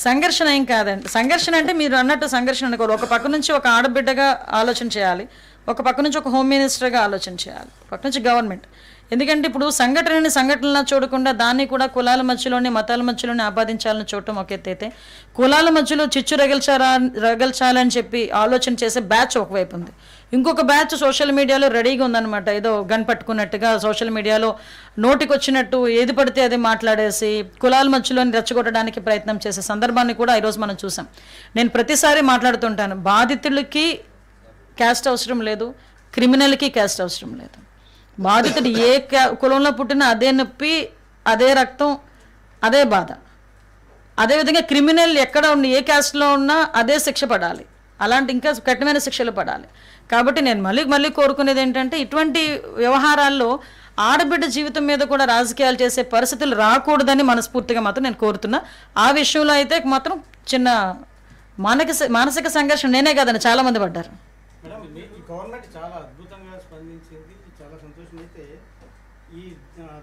సంఘర్షణ ఏం కాదండి. సంఘర్షణ అంటే మీరు అన్నట్టు సంఘర్షణ అనుకోవాలి. ఒక పక్క నుంచి ఒక ఆడబిడ్డగా ఆలోచన చేయాలి, ఒక పక్క నుంచి ఒక హోమ్ మినిస్టర్గా ఆలోచన చేయాలి, పక్క నుంచి గవర్నమెంట్. ఎందుకంటే ఇప్పుడు సంఘటనలా చూడకుండా దాన్ని కూడా కులాల మధ్యలోనే మతాల మధ్యలోనే ఆపాదించాలని చూడటం ఒక ఎత్తైతే, కులాల మధ్యలో చిచ్చు రగల్చాలని చెప్పి ఆలోచన చేసే బ్యాచ్ ఒకవైపు ఉంది. ఇంకొక బ్యాచ్ సోషల్ మీడియాలో రెడీగా ఉందన్నమాట. ఏదో గన్ పట్టుకున్నట్టుగా సోషల్ మీడియాలో నోటికి వచ్చినట్టు ఏది పడితే అది మాట్లాడేసి కులాల మధ్యలోని రెచ్చగొట్టడానికి ప్రయత్నం చేసే సందర్భాన్ని కూడా ఈరోజు మనం చూసాం. నేను ప్రతిసారి మాట్లాడుతుంటాను, బాధితులకి క్యాస్ట్ అవసరం లేదు, క్రిమినల్కి క్యాస్ట్ అవసరం లేదు. బాధితుడు ఏ కులంలో పుట్టినా అదే నొప్పి, అదే రక్తం, అదే బాధ. అదేవిధంగా క్రిమినల్ ఎక్కడ ఉన్న ఏ క్యాస్ట్లో ఉన్నా అదే శిక్ష పడాలి, అలాంటి ఇంకా కఠినమైన శిక్షలు పడాలి. కాబట్టి నేను మళ్ళీ కోరుకునేది ఏంటంటే, ఇటువంటి వ్యవహారాల్లో ఆడబిడ్డ జీవితం మీద కూడా రాజకీయాలు చేసే పరిస్థితులు రాకూడదని మనస్ఫూర్తిగా మాత్రం నేను కోరుతున్నా. ఆ విషయంలో అయితే మాత్రం చిన్న మానసిక సంఘర్షణ నేనే కాదని చాలామంది పడ్డారు. గవర్నమెంట్ చాలా అద్భుతంగా స్పందించింది, చాలా సంతోషం. అయితే ఈ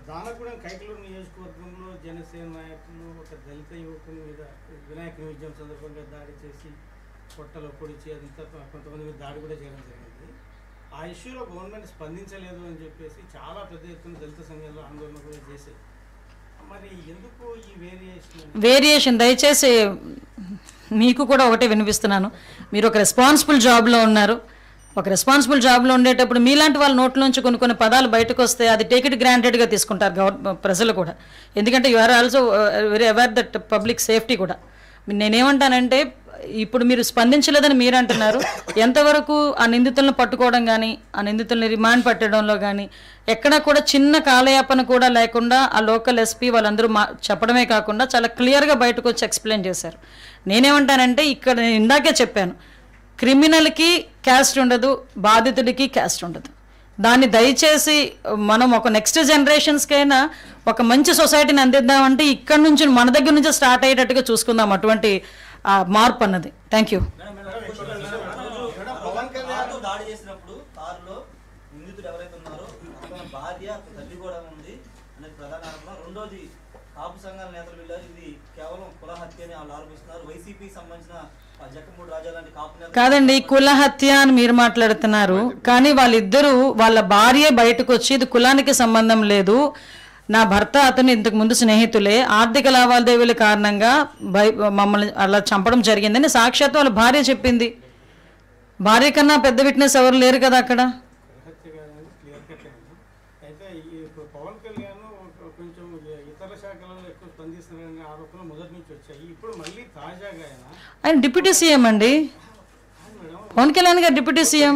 దానగూడెం కైకలూరు నియోజకవర్గంలో జనసేన నాయకులు ఒక దళిత యువకుని మీద వినాయక నిమజ్జనం సందర్భంగా దాడి చేసి పొట్టలో పొడిచి అదంతా కొంతమంది మీద దాడి కూడా చేయడం జరిగింది. ఆ ఇష్యూలో గవర్నమెంట్ స్పందించలేదు అని చెప్పేసి చాలా పెద్ద ఎత్తున దళిత సంఘాల్లో ఆందోళన కూడా చేశాయి. మరి ఎందుకు ఈ వేరియేషన్? దయచేసి మీకు కూడా ఒకటే వినిపిస్తున్నాను, మీరు ఒక రెస్పాన్సిబుల్ జాబ్లో ఉన్నారు. ఒక రెస్పాన్సిబుల్ జాబ్లో ఉండేటప్పుడు మీలాంటి వాళ్ళ నోట్లోంచి కొన్ని పదాలు బయటకు వస్తే అది టేక్ ఇట్ గ్రాంటెడ్గా తీసుకుంటారు ప్రజలు కూడా. ఎందుకంటే you are also very aware that public safety కూడా. నేనేమంటానంటే, ఇప్పుడు మీరు స్పందించలేదని మీరు అంటున్నారు, ఎంతవరకు ఆ నిందితులను పట్టుకోవడం కానీ, ఆ నిందితుల్ని రిమాండ్ పెట్టడంలో కానీ ఎక్కడా కూడా చిన్న కాలయాపన కూడా లేకుండా ఆ లోకల్ ఎస్పీ వాళ్ళందరూ చెప్పడమే కాకుండా చాలా క్లియర్గా బయటకు వచ్చి ఎక్స్ప్లెయిన్ చేశారు. నేనేమంటానంటే, ఇక్కడ నేను ఇందాకే చెప్పాను, క్రిమినల్కి క్యాస్ట్ ఉండదు, బాధితుడికి క్యాస్ట్ ఉండదు. దాన్ని దయచేసి మనం ఒక నెక్స్ట్ జనరేషన్స్కైనా ఒక మంచి సొసైటీని అందిద్దామంటే ఇక్కడ నుంచి మన దగ్గర నుంచి స్టార్ట్ అయ్యేటట్టుగా చూసుకుందాం అటువంటి మార్పు అన్నది. Thank you. దాడి చేసినప్పుడు కారులో నిందితుడు ఎవరైతే ఉన్నారో అతని భార్య, తల్లి కూడా ఉంది అనేది ప్రధాన ఆరోపణ. రెండోది కాపు సంఘాల నేతలు వీళ్ళు ఇది కేవలం కుల హత్య అని వాళ్ళు ఆరోపిస్తున్నారు. వైసీపీకి సంబంధించిన కాదండి, కుల హత్య అని మీరు మాట్లాడుతున్నారు, కానీ వాళ్ళిద్దరూ వాళ్ళ భార్య బయటకు వచ్చి ఇది కులానికి సంబంధం లేదు, నా భర్త అతను ఇంతకు ముందు స్నేహితులే, ఆర్థిక లావాదేవీల కారణంగా మమ్మల్ని అలా చంపడం జరిగిందని సాక్షాత్తు వాళ్ళ భార్య చెప్పింది. భార్య కన్నా పెద్ద విట్నెస్ ఎవరు లేరు కదా అక్కడ. ఆయన డిప్యూటీ సీఎం అండి, పవన్ కళ్యాణ్ గారు డిప్యూటీ సీఎం.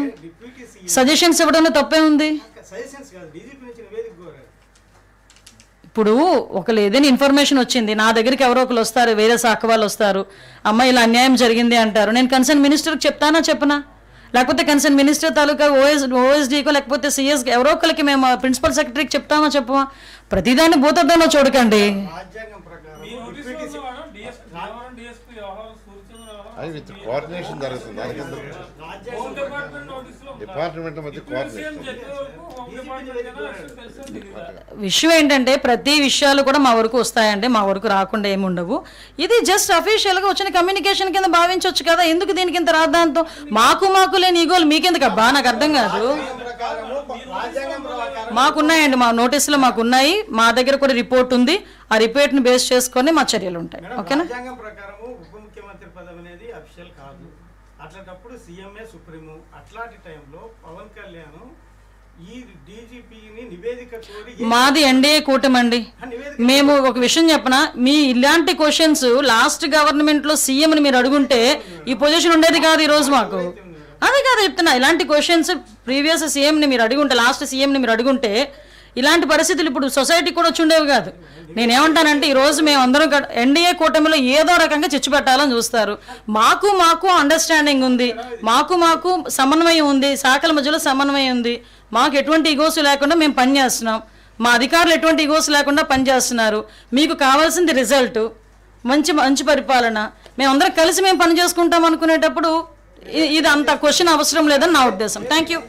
సజెషన్స్ ఇవ్వడంలో తప్పే ఉంది. ఇప్పుడు ఒకళ్ళు ఏదైనా ఇన్ఫర్మేషన్ వచ్చింది, నా దగ్గరికి ఎవరో ఒకరు వస్తారు, వేరే శాఖ వాళ్ళు వస్తారు, అమ్మ ఇలా అన్యాయం జరిగింది అంటారు, నేను కన్సర్న్ మినిస్టర్కి చెప్తానా చెప్పనా? లేకపోతే కన్సర్న్ మినిస్టర్ తాలూకా ఓఎస్డీకో లేకపోతే సిఎస్కి ఎవరో ఒకరికి మేము ప్రిన్సిపల్ సెక్రటరీకి చెప్తామా చెప్పమా? ప్రతిదాన్ని భూతద్దంలో చూడకండి. అది విత్ కోఆర్డినేషన్ జరుగుతుంది. డిపార్ట్మెంట్ మధ్య కోఆర్డినేషన్. విషయం ఏంటంటే ప్రతి విషయాలు కూడా మా వరకు వస్తాయండి, మా వరకు రాకుండా ఏమి ఉండవు. ఇది జస్ట్ అఫీషియల్గా వచ్చిన కమ్యూనికేషన్ కింద భావించవచ్చు కదా. ఎందుకు దీనికి ఇంత రాద్దాంతం? మాకు లేని ఈగోలు మీకెందుకు అబ్బా? నాకు అర్థం కాదు. మాకున్నాయండి, మా నోటీసులు మాకున్నాయి, మా దగ్గర కూడా రిపోర్ట్ ఉంది. ఆ రిపోర్ట్ని బేస్ చేసుకొని మా చర్యలు ఉంటాయి. ఓకేనా? అట్లాంటప్పుడు సీఎంఏ సుప్రీము. అట్లాంటి టైంలో పవన్ కళ్యాణ్ ఈ డీజీపీని నివేదిక కోరి, మాది ఎన్డీఏ కూటమి అండి. మేము ఒక విషయం చెప్పనా, మీ ఇలాంటి క్వశ్చన్స్ లాస్ట్ గవర్నమెంట్లో సీఎంని మీరు అడుగుంటే ఈ పొజిషన్ ఉండేది కాదు ఈరోజు మాకు. అదే కాదు చెప్తున్నా, ఇలాంటి క్వశ్చన్స్ ప్రీవియస్ సీఎంని మీరు అడుగుంటే, లాస్ట్ సీఎంని మీరు అడుగుంటే ఇలాంటి పరిస్థితులు ఇప్పుడు సొసైటీ కూడా వచ్చి ఉండేవి కాదు. నేనేమంటానంటే, ఈరోజు మేము అందరం ఎన్డీఏ కూటమిలో ఏదో రకంగా చిచ్చు పెట్టాలని చూస్తారు. మాకు అండర్స్టాండింగ్ ఉంది, మాకు సమన్వయం ఉంది, శాఖల మధ్యలో సమన్వయం ఉంది. మాకు ఎటువంటి ఈగోస్ లేకుండా మేము పనిచేస్తున్నాం, మా అధికారులు ఎటువంటి ఈగోస్ లేకుండా పనిచేస్తున్నారు. మీకు కావాల్సింది రిజల్ట్, మంచి పరిపాలన. మేమందరం కలిసి మేము పని చేసుకుంటాం అనుకునేటప్పుడు ఇది అంత క్వశ్చన్ అవసరం లేదని నా ఉద్దేశం. Thank you.